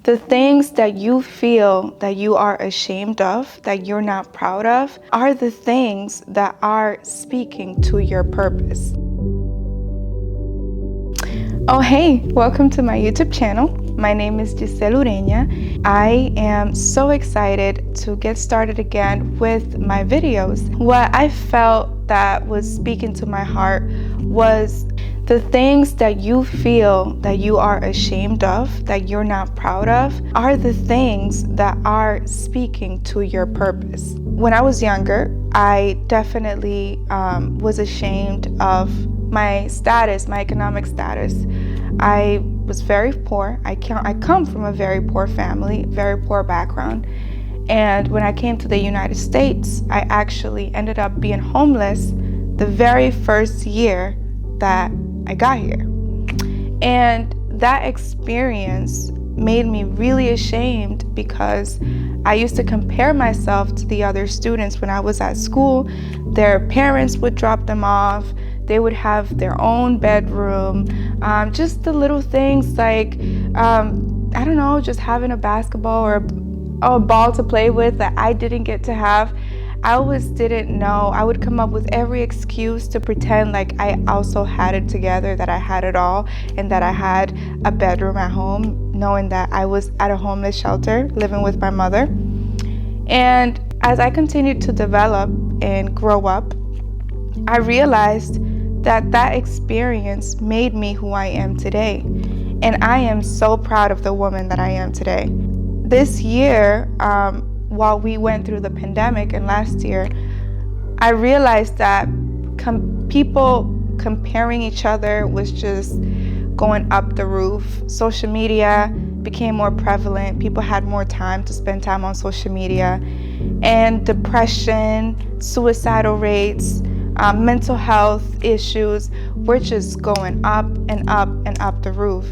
The things that you feel that you are ashamed of, that you're not proud of, are the things that are speaking to your purpose. Oh, hey, welcome to my YouTube channel. My name is Giselle Ureña. I am so excited to get started again with my videos. What I felt that was speaking to my heart was the things that you feel that you are ashamed of, that you're not proud of, are the things that are speaking to your purpose. When I was younger, I definitely was ashamed of my status, my economic status. I was very poor. I come from a very poor family, very poor background. And when I came to the United States, I actually ended up being homeless the very first year that I got here. And that experience made me really ashamed because I used to compare myself to the other students when I was at school. Their parents would drop them off. They would have their own bedroom. Just the little things like, I don't know, just having a basketball or a ball to play with that I didn't get to have. I always didn't know. I would come up with every excuse to pretend like I also had it together, that I had it all, and that I had a bedroom at home, knowing that I was at a homeless shelter living with my mother. And as I continued to develop and grow up, I realized that that experience made me who I am today. And I am so proud of the woman that I am today. This year, while we went through the pandemic and last year, I realized that people comparing each other was just going up the roof. Social media became more prevalent. People had more time to spend time on social media. And depression, suicidal rates, mental health issues were just going up and up and up the roof.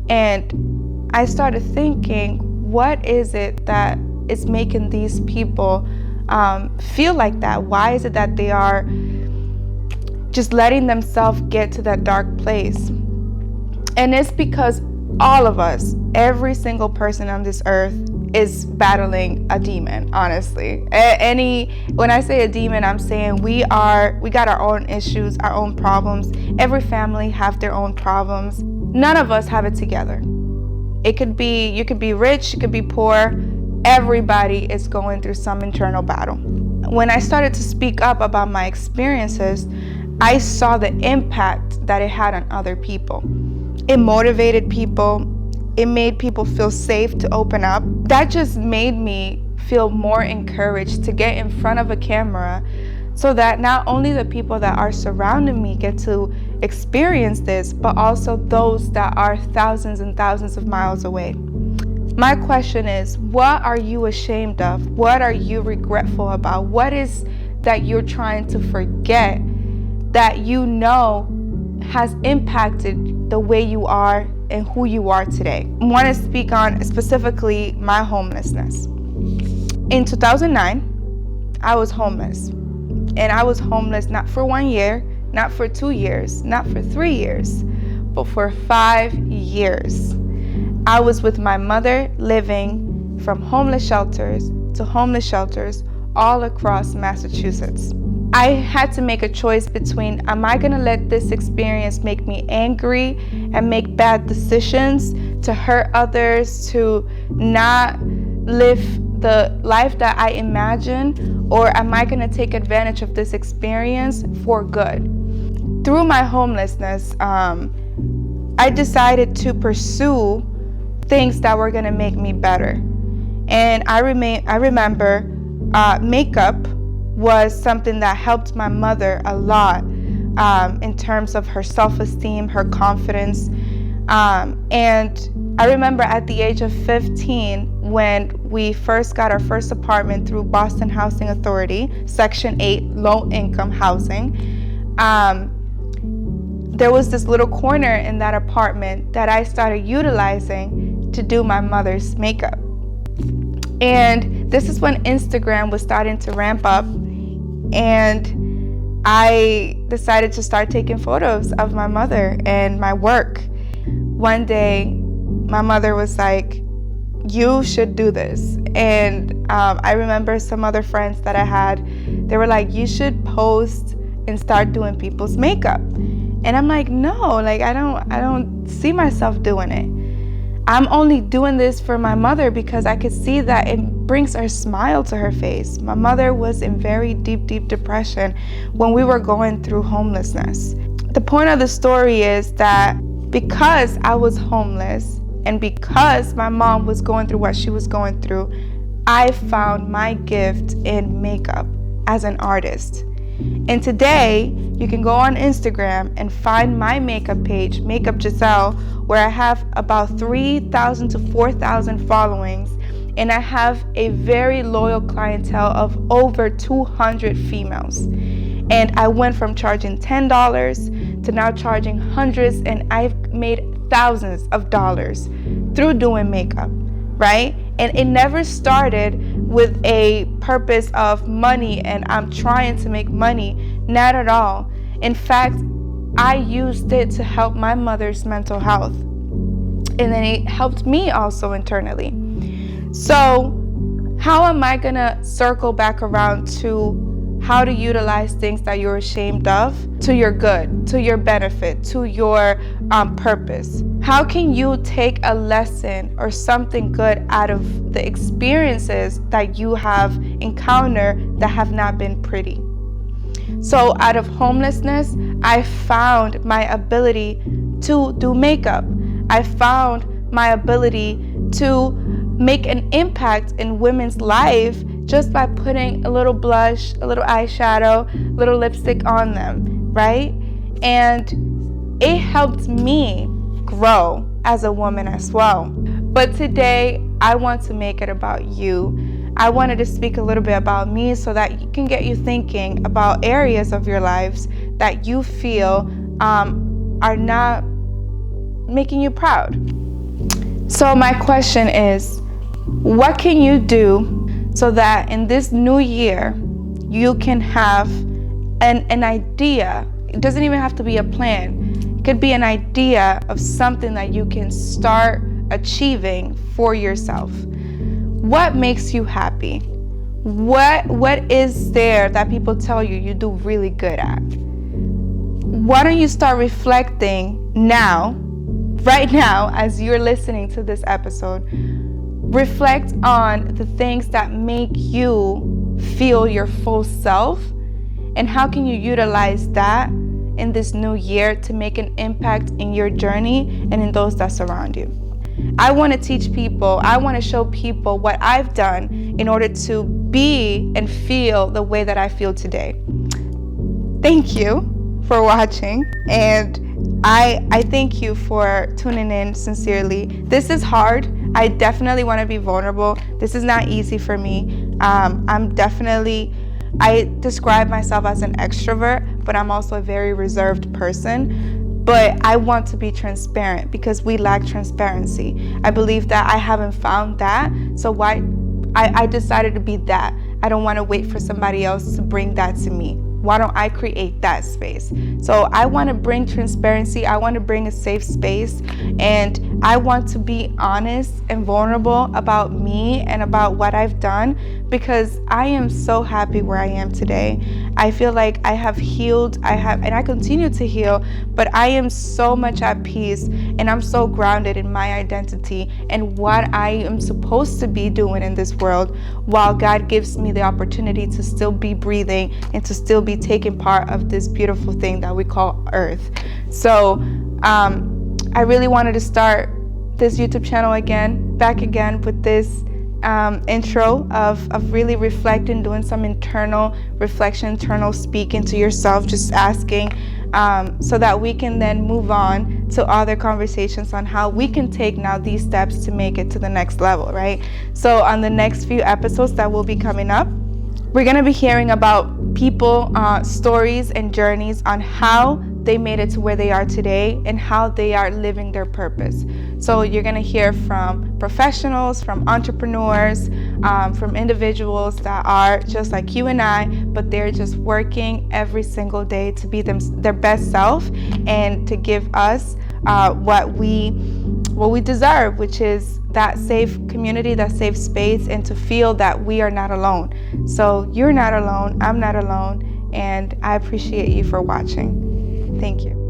And I started thinking, what is it that is making these people feel like that? Why is it that they are just letting themselves get to that dark place? And it's because all of us, every single person on this earth, is battling a demon, honestly. When I say a demon, I'm saying we got our own issues, our own problems. Every family have their own problems. None of us have it together. You could be rich, you could be poor. Everybody is going through some internal battle. When I started to speak up about my experiences, I saw the impact that it had on other people. It motivated people. It made people feel safe to open up. That just made me feel more encouraged to get in front of a camera so that not only the people that are surrounding me get to experience this, but also those that are thousands and thousands of miles away. My question is, what are you ashamed of? What are you regretful about? What is that you're trying to forget that you know has impacted the way you are and who you are today? I want to speak on specifically my homelessness. In 2009, I was homeless. And I was homeless not for 1 year, not for 2 years, not for 3 years, but for 5 years. I was with my mother living from homeless shelters to homeless shelters all across Massachusetts. I had to make a choice between, am I gonna let this experience make me angry and make bad decisions to hurt others, to not live the life that I imagine, or am I gonna take advantage of this experience for good? Through my homelessness, I decided to pursue things that were gonna make me better. And I remember makeup was something that helped my mother a lot in terms of her self-esteem, her confidence. And I remember at the age of 15, when we first got our first apartment through Boston Housing Authority, Section 8, low-income housing, there was this little corner in that apartment that I started utilizing to do my mother's makeup. And this is when Instagram was starting to ramp up, and I decided to start taking photos of my mother and my work. One day, my mother was like, you should do this. And I remember some other friends that I had, they were like, you should post and start doing people's makeup. And I'm like, no, like I don't see myself doing it. I'm only doing this for my mother because I could see that it brings a smile to her face. My mother was in very deep depression when we were going through homelessness. The point of the story is that because I was homeless and because my mom was going through what she was going through, I found my gift in makeup as an artist. And today, you can go on Instagram and find my makeup page, Makeup Giselle, where I have about 3,000 to 4,000 followings, and I have a very loyal clientele of over 200 females. And I went from charging $10 to now charging hundreds, and I've made thousands of dollars through doing makeup, right? And it never started with a purpose of money and I'm trying to make money. Not at all. In fact, I used it to help my mother's mental health. And then it helped me also internally. So how am I gonna circle back around to how to utilize things that you're ashamed of to your good, to your benefit, to your purpose? How can you take a lesson or something good out of the experiences that you have encountered that have not been pretty? So out of homelessness, I found my ability to do makeup. I found my ability to make an impact in women's life just by putting a little blush, a little eyeshadow, a little lipstick on them, right? And it helped me grow as a woman as well. But today, I want to make it about you. I wanted to speak a little bit about me so that you can get you thinking about areas of your lives that you feel are not making you proud. So my question is, what can you do so that in this new year, you can have an idea? It doesn't even have to be a plan. It could be an idea of something that you can start achieving for yourself. What makes you happy? What is there that people tell you you do really good at? Why don't you start reflecting now, right now, as you're listening to this episode? Reflect on the things that make you feel your full self, and how can you utilize that in this new year to make an impact in your journey and in those that surround you. I want to teach people, I want to show people what I've done in order to be and feel the way that I feel today. Thank you for watching, and I thank you for tuning in sincerely. This is hard. I definitely want to be vulnerable. This is not easy for me. I describe myself as an extrovert, but I'm also a very reserved person. But I want to be transparent because we lack transparency. I believe that I haven't found that, so I decided to be that. I don't want to wait for somebody else to bring that to me. Why don't I create that space? So I want to bring transparency. I want to bring a safe space, and I want to be honest and vulnerable about me and about what I've done, because I am so happy where I am today. I feel like I have healed, and I continue to heal, but I am so much at peace, and I'm so grounded in my identity and what I am supposed to be doing in this world, while God gives me the opportunity to still be breathing and to still be taking part of this beautiful thing that we call Earth. So I really wanted to start this YouTube channel back again with this intro of really reflecting, doing some internal reflection, internal speaking to yourself, just asking so that we can then move on to other conversations on how we can take now these steps to make it to the next level, right? So on the next few episodes that will be coming up, we're going to be hearing about people, stories and journeys on how they made it to where they are today and how they are living their purpose. So you're going to hear from professionals, from entrepreneurs, from individuals that are just like you and I, but they're just working every single day to be their best self and to give us what we deserve, which is that safe community, that safe space, and to feel that we are not alone. So you're not alone, I'm not alone, and I appreciate you for watching. Thank you.